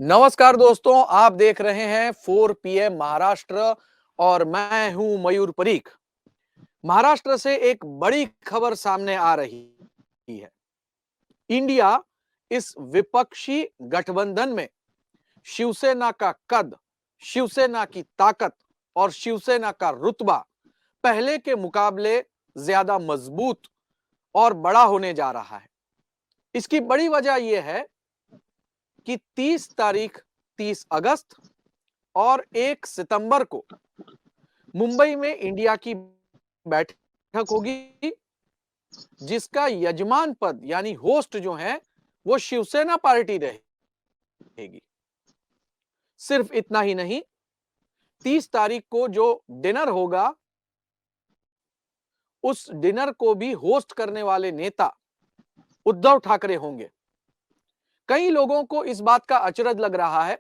नमस्कार दोस्तों, आप देख रहे हैं 4 पीएम महाराष्ट्र और मैं हूं मयूर परीख। महाराष्ट्र से एक बड़ी खबर सामने आ रही है। इंडिया इस विपक्षी गठबंधन में शिवसेना का कद, शिवसेना की ताकत और शिवसेना का रुतबा पहले के मुकाबले ज्यादा मजबूत और बड़ा होने जा रहा है। इसकी बड़ी वजह यह है कि 30 अगस्त और 1 सितंबर को मुंबई में इंडिया की बैठक होगी, जिसका यजमान पद यानी होस्ट जो है वो शिवसेना पार्टी रहेगी। सिर्फ इतना ही नहीं, 30 तारीख को जो डिनर होगा उस डिनर को भी होस्ट करने वाले नेता उद्धव ठाकरे होंगे। कई लोगों को इस बात का अचरज लग रहा है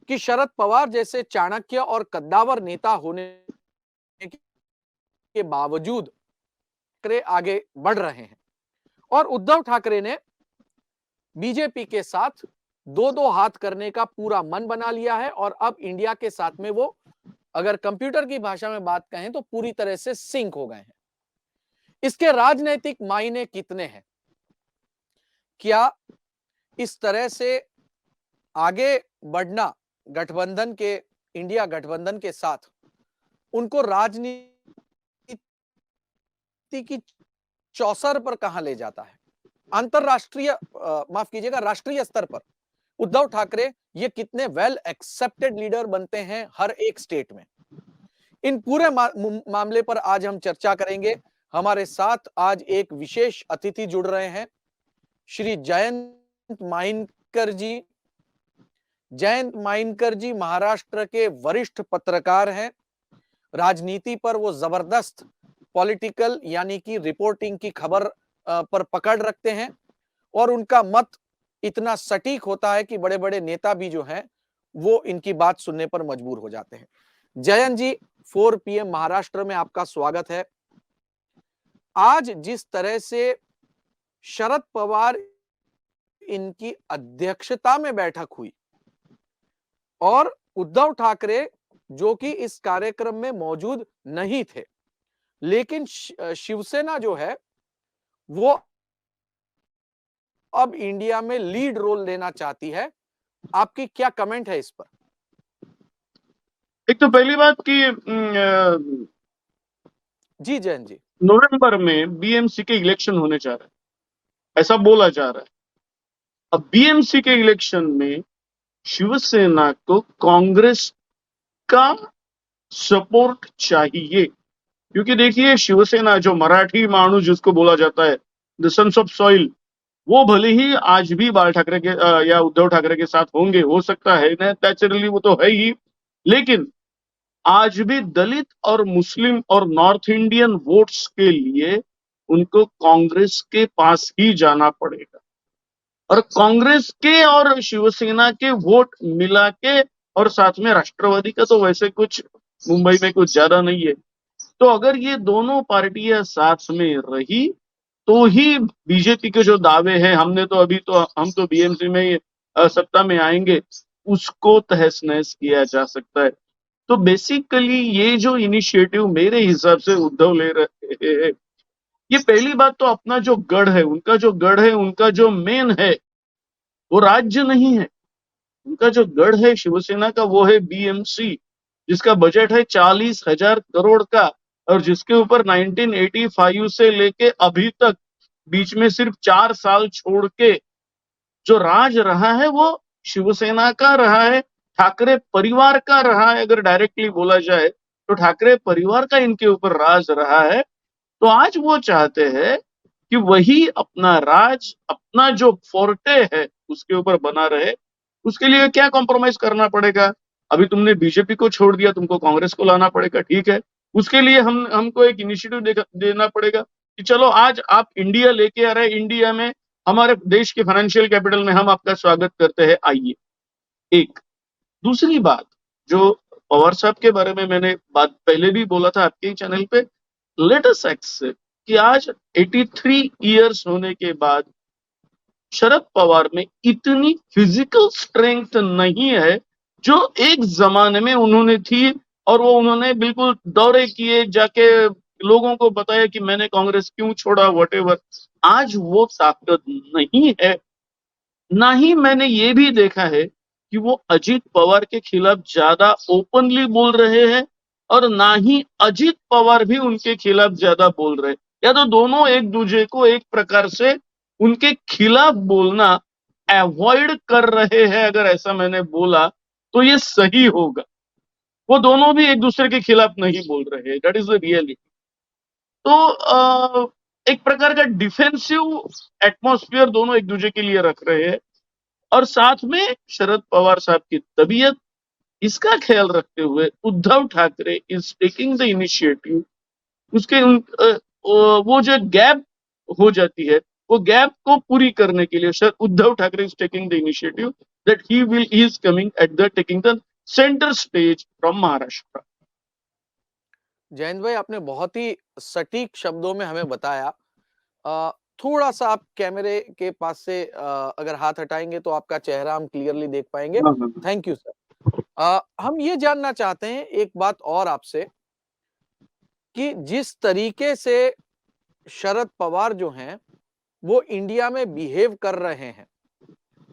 कि शरद पवार जैसे चाणक्य और कद्दावर नेता होने के बावजूद ठाकरे आगे बढ़ रहे हैं और उद्धव ठाकरे ने बीजेपी के साथ दो हाथ करने का पूरा मन बना लिया है और अब इंडिया के साथ में वो, अगर कंप्यूटर की भाषा में बात कहें तो पूरी तरह से सिंक हो गए हैं। इसके राजनीतिक मायने कितने हैं? क्या इस तरह से आगे बढ़ना गठबंधन के, इंडिया गठबंधन के साथ उनको राजनीति की चौसर पर कहां ले जाता है? अंतरराष्ट्रीय, माफ कीजिएगा, राष्ट्रीय स्तर पर उद्धव ठाकरे ये कितने वेल एक्सेप्टेड लीडर बनते हैं हर एक स्टेट में? इन पूरे मामले पर आज हम चर्चा करेंगे। हमारे साथ आज एक विशेष अतिथि जुड़ रहे हैं, श्री जयंत माइनकर जी। जयंत माइनकर जी महाराष्ट्र के वरिष्ठ पत्रकार हैं। राजनीति पर वो जबरदस्त पॉलिटिकल यानी कि रिपोर्टिंग की खबर पर पकड़ रखते हैं और उनका मत इतना सटीक होता है कि बड़े बड़े नेता भी जो हैं वो इनकी बात सुनने पर मजबूर हो जाते हैं। जयंत जी, 4 पीएम महाराष्ट्र में आपका स्वागत है। आज जिस तरह से शरद पवार इनकी अध्यक्षता में बैठक हुई और उद्धव ठाकरे जो कि इस कार्यक्रम में मौजूद नहीं थे, लेकिन शिवसेना जो है वो अब इंडिया में लीड रोल लेना चाहती है। आपकी क्या कमेंट है इस पर? एक तो पहली बात कि जी जयंत जी, नवंबर में बीएमसी के इलेक्शन होने जा रहे हैं, ऐसा बोला जा रहा है। अब बीएमसी के इलेक्शन में शिवसेना को कांग्रेस का सपोर्ट चाहिए, क्योंकि देखिए शिवसेना जो मराठी माणूस जिसको बोला जाता है, द सन्स ऑफ सॉइल, वो भले ही आज भी बाल ठाकरे के या उद्धव ठाकरे के साथ होंगे, हो सकता है ना, नेचुरली वो तो है ही, लेकिन आज भी दलित और मुस्लिम और नॉर्थ इंडियन वोट्स के लिए उनको कांग्रेस के पास ही जाना पड़ेगा। और कांग्रेस के और शिवसेना के वोट मिला के, और साथ में राष्ट्रवादी का तो वैसे कुछ मुंबई में कुछ ज्यादा नहीं है, तो अगर ये दोनों पार्टियां साथ में रही तो ही बीजेपी के जो दावे हैं, हम तो बीएमसी में सत्ता में आएंगे, उसको तहस नहस किया जा सकता है। तो बेसिकली ये जो इनिशिएटिव मेरे हिसाब से उद्धव ले रहे हैं, ये पहली बात तो अपना जो गढ़ है, उनका जो मेन है वो राज्य नहीं है। उनका जो गढ़ है शिवसेना का वो है बीएमसी, जिसका बजट है 40,000 करोड़ का, और जिसके ऊपर 1985 से लेके अभी तक बीच में सिर्फ 4 साल छोड़ के जो राज रहा है वो शिवसेना का रहा है, ठाकरे परिवार का रहा है। अगर डायरेक्टली बोला जाए तो ठाकरे परिवार का इनके ऊपर राज रहा है। तो आज वो चाहते हैं कि वही अपना राज, अपना जो फोर्टे है उसके ऊपर बना रहे। उसके लिए क्या कॉम्प्रोमाइज करना पड़ेगा? अभी तुमने बीजेपी को छोड़ दिया, तुमको कांग्रेस को लाना पड़ेगा, ठीक है। उसके लिए हमको एक इनिशिएटिव देना पड़ेगा कि चलो आज आप इंडिया लेके आ रहे हैं, इंडिया में हमारे देश के फाइनेंशियल कैपिटल में हम आपका स्वागत करते हैं, आइए। एक दूसरी बात जो पवार साहब के बारे में मैंने बात पहले भी बोला था आपके ही चैनल पे, लेट अस एक्सेप्ट कि आज 83 इयर्स होने के बाद शरद पवार में इतनी फिजिकल स्ट्रेंथ नहीं है जो एक जमाने में उन्होंने थी, और वो उन्होंने बिल्कुल दौरे किए, जाके लोगों को बताया कि मैंने कांग्रेस क्यों छोड़ा, वटेवर। आज वो ताकत नहीं है। ना ही मैंने ये भी देखा है कि वो अजीत पवार के खिलाफ ज्यादा ओपनली बोल रहे हैं, और ना ही अजीत पवार भी उनके खिलाफ ज्यादा बोल रहे हैं। या तो दोनों एक दूसरे को एक प्रकार से उनके खिलाफ बोलना अवॉइड कर रहे हैं। अगर ऐसा मैंने बोला तो ये सही होगा। वो दोनों भी एक दूसरे के खिलाफ नहीं बोल रहे हैं, दैट इज द रियलिटी। तो एक प्रकार का डिफेंसिव एटमॉस्फेयर दोनों एक दूसरे के लिए रख रहे हैं। और साथ में शरद पवार साहब की तबीयत, इसका ख्याल रखते हुए Uddhav Thackeray is taking the initiative. उसके वो जो गैप हो जाती है, वो गैप को पूरी करने के लिए sir Uddhav Thackeray is taking the initiative that he is coming at the taking the centre stage from Maharashtra. Jayant भाई, आपने बहुत ही सटीक शब्दों में हमें बताया। थोड़ा सा आप कैमरे के पास से अगर हाथ हटाएंगे तो आपका चेहरा हम क्लियरली देख पाएंगे। हाँ, हाँ, हाँ। Thank you sir. हम ये जानना चाहते हैं एक बात और आपसे, कि जिस तरीके से शरद पवार जो हैं वो इंडिया में बिहेव कर रहे हैं,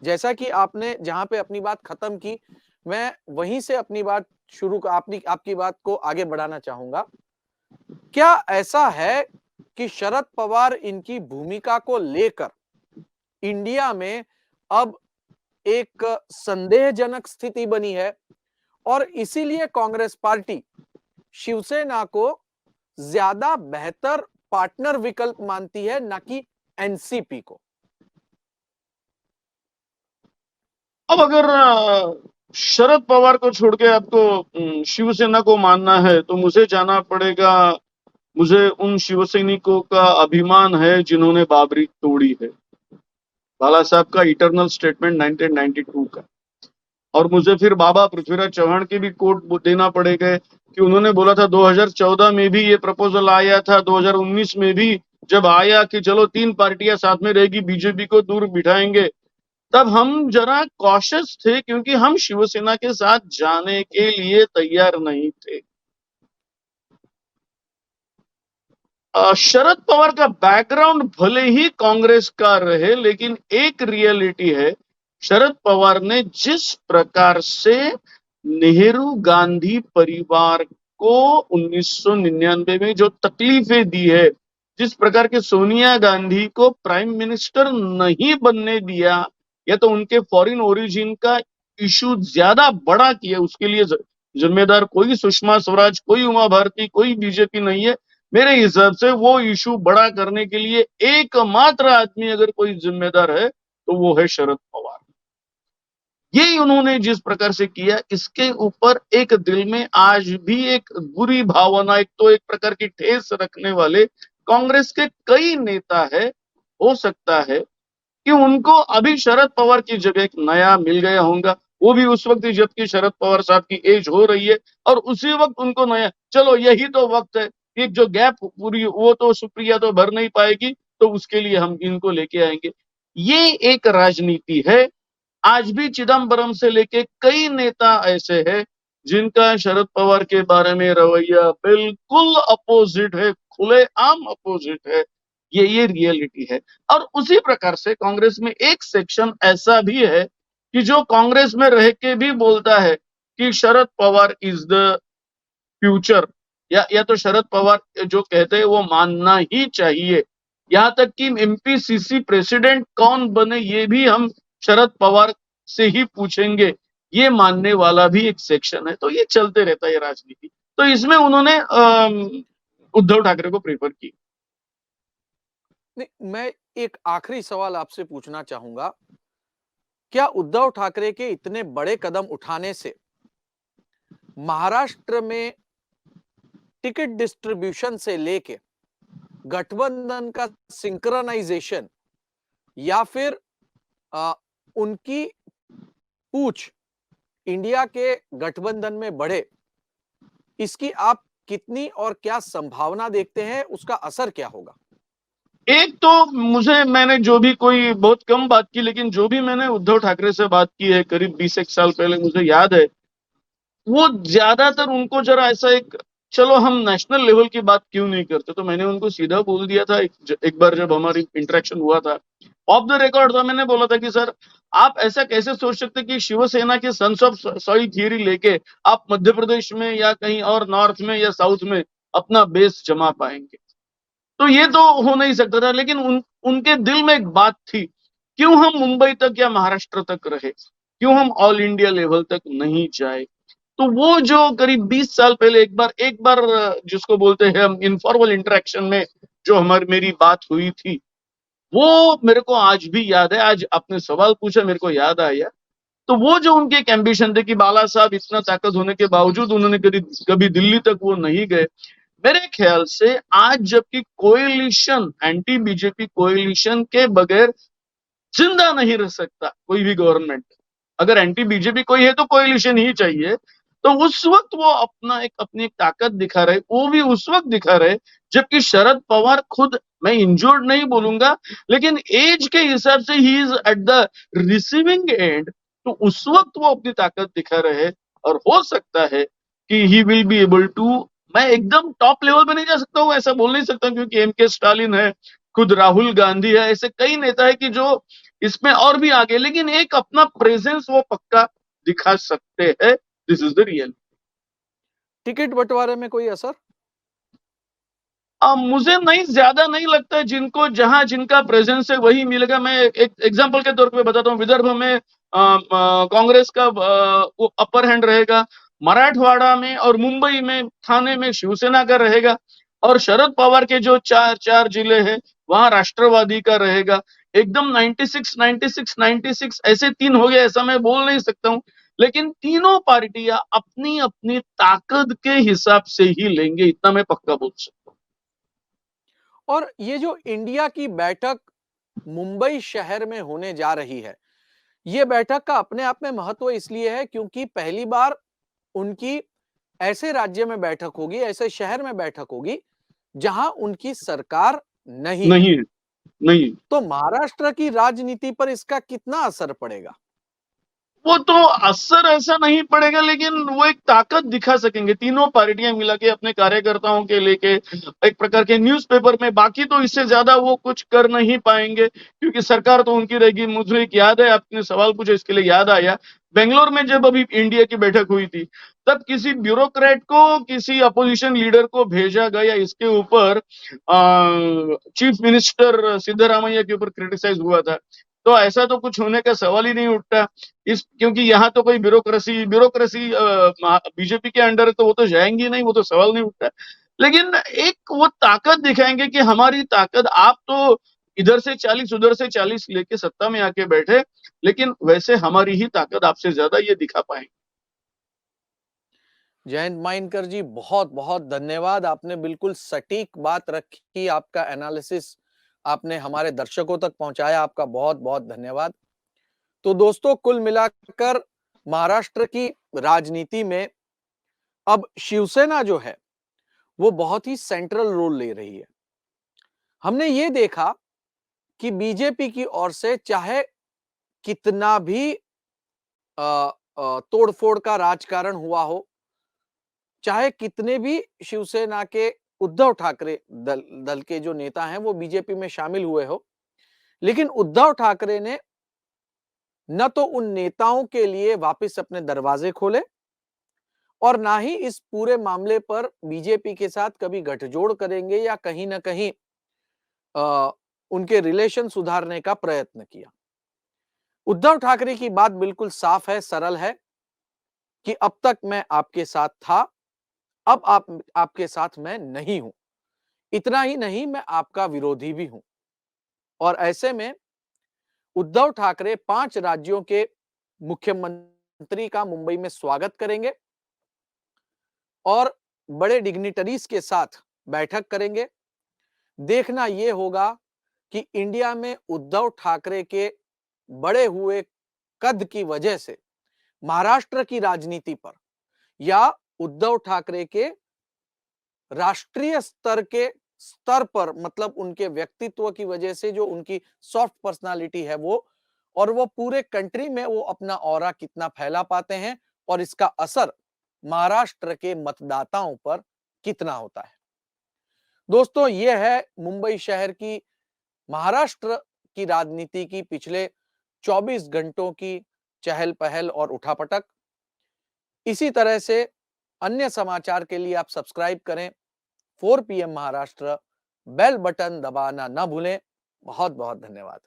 जैसा कि आपने जहां पे अपनी बात खत्म की, मैं वहीं से अपनी बात शुरू आपकी बात को आगे बढ़ाना चाहूंगा। क्या ऐसा है कि शरद पवार इनकी भूमिका को लेकर इंडिया में अब एक संदेहजनक स्थिति बनी है, और इसीलिए कांग्रेस पार्टी शिवसेना को ज्यादा बेहतर पार्टनर विकल्प मानती है, ना कि एनसीपी को? अब अगर शरद पवार को छोड़ के आपको शिवसेना को मानना है तो मुझे जाना पड़ेगा। मुझे उन शिव सैनिकों का अभिमान है जिन्होंने बाबरी तोड़ी है, बाला साहब का इटरनल स्टेटमेंट 1992 का। और मुझे फिर बाबा पृथ्वीराज चौहान के भी कोट देना पड़ेगा कि उन्होंने बोला था 2014 में भी ये प्रपोजल आया था, 2019 में भी जब आया कि चलो 3 पार्टियां साथ में रहेगी, बीजेपी को दूर बिठाएंगे, तब हम जरा कॉशियस थे क्योंकि हम शिवसेना के साथ जाने के लिए तैयार नहीं थे। शरद पवार का बैकग्राउंड भले ही कांग्रेस का रहे, लेकिन एक रियलिटी है, शरद पवार ने जिस प्रकार से नेहरू गांधी परिवार को 1999 में जो तकलीफें दी है, जिस प्रकार के सोनिया गांधी को प्राइम मिनिस्टर नहीं बनने दिया, या तो उनके फॉरेन ओरिजिन का इशू ज्यादा बड़ा किया, उसके लिए जिम्मेदार कोई सुषमा स्वराज, कोई उमा भारती, कोई बीजेपी नहीं है। मेरे हिसाब से वो इशू बड़ा करने के लिए एकमात्र आदमी अगर कोई जिम्मेदार है तो वो है शरद पवार। यही उन्होंने जिस प्रकार से किया, इसके ऊपर एक दिल में आज भी एक बुरी भावना, एक तो एक प्रकार की ठेस रखने वाले कांग्रेस के कई नेता है। हो सकता है कि उनको अभी शरद पवार की जगह एक नया मिल गया होगा, वो भी उस वक्त जबकि शरद पवार साहब की एज हो रही है, और उसी वक्त उनको नया, चलो यही तो वक्त है कि जो गैप पूरी वो तो सुप्रिया तो भर नहीं पाएगी, तो उसके लिए हम इनको लेके आएंगे। ये एक राजनीति है। आज भी चिदम्बरम से लेके कई नेता ऐसे हैं जिनका शरद पवार के बारे में रवैया बिल्कुल अपोजिट है, खुलेआम अपोजिट है। ये रियलिटी है। और उसी प्रकार से कांग्रेस में एक सेक्शन ऐसा भी है कि जो कांग्रेस में रह के भी बोलता है कि Sharad Pawar is the future, या तो शरद पवार जो कहते हैं वो मानना ही चाहिए। यहां तक कि एमपीसीसी प्रेसिडेंट कौन बने ये भी हम शरद पवार से ही पूछेंगे, ये मानने वाला भी एक सेक्शन है। तो ये चलते रहता है राजनीति। तो इसमें उन्होंने उद्धव ठाकरे को प्रेफर की। नहीं, मैं एक आखिरी सवाल आपसे पूछना चाहूंगा। क्या उद्धव ठाकरे के इतने बड़े कदम उठाने से महाराष्ट्र में टिकट डिस्ट्रीब्यूशन से लेके गठबंधन का सिंक्रनाइजेशन, या फिर उनकी पूछ इंडिया के गठबंधन में बढ़े, इसकी आप कितनी और क्या संभावना देखते हैं, उसका असर क्या होगा? एक तो मैंने जो भी कोई बहुत कम बात की, लेकिन जो भी मैंने उद्धव ठाकरे से बात की है करीब 20 एक साल पहले, मुझे याद है वो ज्यादातर उनको जरा ऐसा एक, चलो हम नेशनल लेवल की बात क्यों नहीं करते, तो मैंने उनको सीधा बोल दिया था एक बार जब हमारी इंटरेक्शन हुआ था, ऑफ द रिकॉर्ड था, मैंने बोला था कि सर आप ऐसा कैसे सोच सकते कि शिवसेना की सन्स ऑफ सॉइल थियरी लेके आप मध्य प्रदेश में या कहीं और नॉर्थ में या साउथ में अपना बेस जमा पाएंगे। तो ये तो हो नहीं सकता था, लेकिन उनके दिल में एक बात थी, क्यों हम मुंबई तक या महाराष्ट्र तक रहे, क्यों हम ऑल इंडिया लेवल तक नहीं जाए। तो वो जो करीब 20 साल पहले एक बार जिसको बोलते हैं हम इनफॉर्मल इंटरेक्शन में जो हमारी मेरी बात हुई थी, वो मेरे को आज भी याद है। आज आपने सवाल पूछा, मेरे को याद आया। तो वो जो उनके एक एम्बिशन थे कि बाला साहब इतना ताकत होने के बावजूद उन्होंने कभी कभी दिल्ली तक वो नहीं गए। मेरे ख्याल से आज जबकि कोएलिशन, एंटी बीजेपी कोएलिशन के बगैर जिंदा नहीं रह सकता कोई भी गवर्नमेंट, अगर एंटी बीजेपी कोई है तो कोएलिशन ही चाहिए। तो उस वक्त वो अपनी एक ताकत दिखा रहे, वो भी उस वक्त दिखा रहे जबकि शरद पवार खुद, मैं इंजोर्ड नहीं बोलूंगा, लेकिन एज के हिसाब से he is at the receiving end. तो उस वक्त वो अपनी ताकत दिखा रहे, और हो सकता है कि he will be able to, मैं एकदम टॉप लेवल पे नहीं जा सकता हूँ, ऐसा बोल नहीं सकता, क्योंकि एम के स्टालिन है, खुद राहुल गांधी है, ऐसे कई नेता है कि जो इसमें और भी आगे, लेकिन एक अपना प्रेजेंस वो पक्का दिखा सकते हैं। This is the real. Ticket बंटवारे में कोई असर? मुझे नहीं, ज्यादा नहीं लगता है, जिनको जहां जिनका प्रेजेंस है वही मिलेगा। मैं एक एग्जांपल के तौर पे बताता हूँ, विदर्भ में कांग्रेस का वो अपर हैंड रहेगा, मराठवाड़ा में और मुंबई में थाने में शिवसेना का रहेगा, और शरद पवार के जो चार चार जिले हैं वहां राष्ट्रवादी का रहेगा। एकदम 96 96 96 ऐसे तीन हो गए ऐसा मैं बोल नहीं सकता हूँ, लेकिन तीनों पार्टियां अपनी अपनी ताकत के हिसाब से ही लेंगे, इतना मैं पक्का बोल सकता हूँ। और ये जो इंडिया की बैठक मुंबई शहर में होने जा रही है, ये बैठक का अपने आप में महत्व इसलिए है क्योंकि पहली बार उनकी ऐसे राज्य में बैठक होगी, ऐसे शहर में बैठक होगी जहां उनकी सरकार नहीं है। नहीं है, नहीं है। तो महाराष्ट्र की राजनीति पर इसका कितना असर पड़ेगा? वो तो असर ऐसा नहीं पड़ेगा, लेकिन वो एक ताकत दिखा सकेंगे तीनों पार्टियां मिला के अपने कार्यकर्ताओं के लेके, एक प्रकार के न्यूज़पेपर में। बाकी तो इससे ज्यादा वो कुछ कर नहीं पाएंगे, क्योंकि सरकार तो उनकी रहेगी। मुझे एक याद है, आपने सवाल पूछा इसके लिए याद आया, बेंगलोर में जब अभी इंडिया की बैठक हुई थी, तब किसी ब्यूरोक्रेट को, किसी अपोजिशन लीडर को भेजा गया इसके ऊपर, चीफ मिनिस्टर सिद्धरामैया के ऊपर क्रिटिसाइज हुआ था। तो ऐसा तो कुछ होने का सवाल ही नहीं उठता, इस क्योंकि यहाँ तो कोई ब्यूरोक्रेसी ब्यूरोक्रेसी बीजेपी के अंडर है, तो वो तो जाएंगी नहीं, वो तो सवाल नहीं उठता। लेकिन एक वो ताकत दिखाएंगे कि हमारी ताकत, आप तो इधर से 40 उधर से 40 लेके सत्ता में आके बैठे, लेकिन वैसे हमारी ही ताकत आपसे ज्यादा ये दिखा पाएंगे। जयंत माइनकर जी, बहुत बहुत धन्यवाद। आपने बिल्कुल सटीक बात रखी, आपका एनालिसिस आपने हमारे दर्शकों तक पहुंचाया, आपका बहुत बहुत धन्यवाद। तो दोस्तों, कुल मिलाकर महाराष्ट्र की राजनीति में अब शिवसेना जो है वो बहुत ही सेंट्रल रोल ले रही है। हमने ये देखा कि बीजेपी की ओर से चाहे कितना भी तोड़फोड़ का राजकारण हुआ हो, चाहे कितने भी शिवसेना के उद्धव ठाकरे दल के जो नेता हैं वो बीजेपी में शामिल हुए हो, लेकिन उद्धव ठाकरे ने न तो उन नेताओं के लिए वापस अपने दरवाजे खोले और ना ही इस पूरे मामले पर बीजेपी के साथ कभी गठजोड़ करेंगे या कहीं ना कहीं उनके रिलेशन सुधारने का प्रयत्न किया। उद्धव ठाकरे की बात बिल्कुल साफ है, सरल है कि अब तक मैं आपके साथ था, अब आपके साथ मैं नहीं हूं। इतना ही नहीं, मैं आपका विरोधी भी हूं। और ऐसे में उद्धव ठाकरे 5 राज्यों के मुख्यमंत्री का मुंबई में स्वागत करेंगे और बड़े डिग्निटरीज के साथ बैठक करेंगे। देखना यह होगा कि इंडिया में उद्धव ठाकरे के बड़े हुए कद की वजह से महाराष्ट्र की राजनीति पर या उद्धव ठाकरे के राष्ट्रीय स्तर के स्तर पर, मतलब उनके व्यक्तित्व की वजह से, जो उनकी सॉफ्ट पर्सनालिटी है वो, और वो पूरे कंट्री में वो अपना ऑरा कितना फैला पाते हैं और इसका असर महाराष्ट्र के मतदाताओं पर कितना होता है। दोस्तों, ये है मुंबई शहर की महाराष्ट्र की राजनीति की पिछले 24 घंटों की चहल-पहल और उठापटक। इसी तरह से अन्य समाचार के लिए आप सब्सक्राइब करें 4 पीएम महाराष्ट्र, बेल बटन दबाना ना भूलें। बहुत-बहुत धन्यवाद।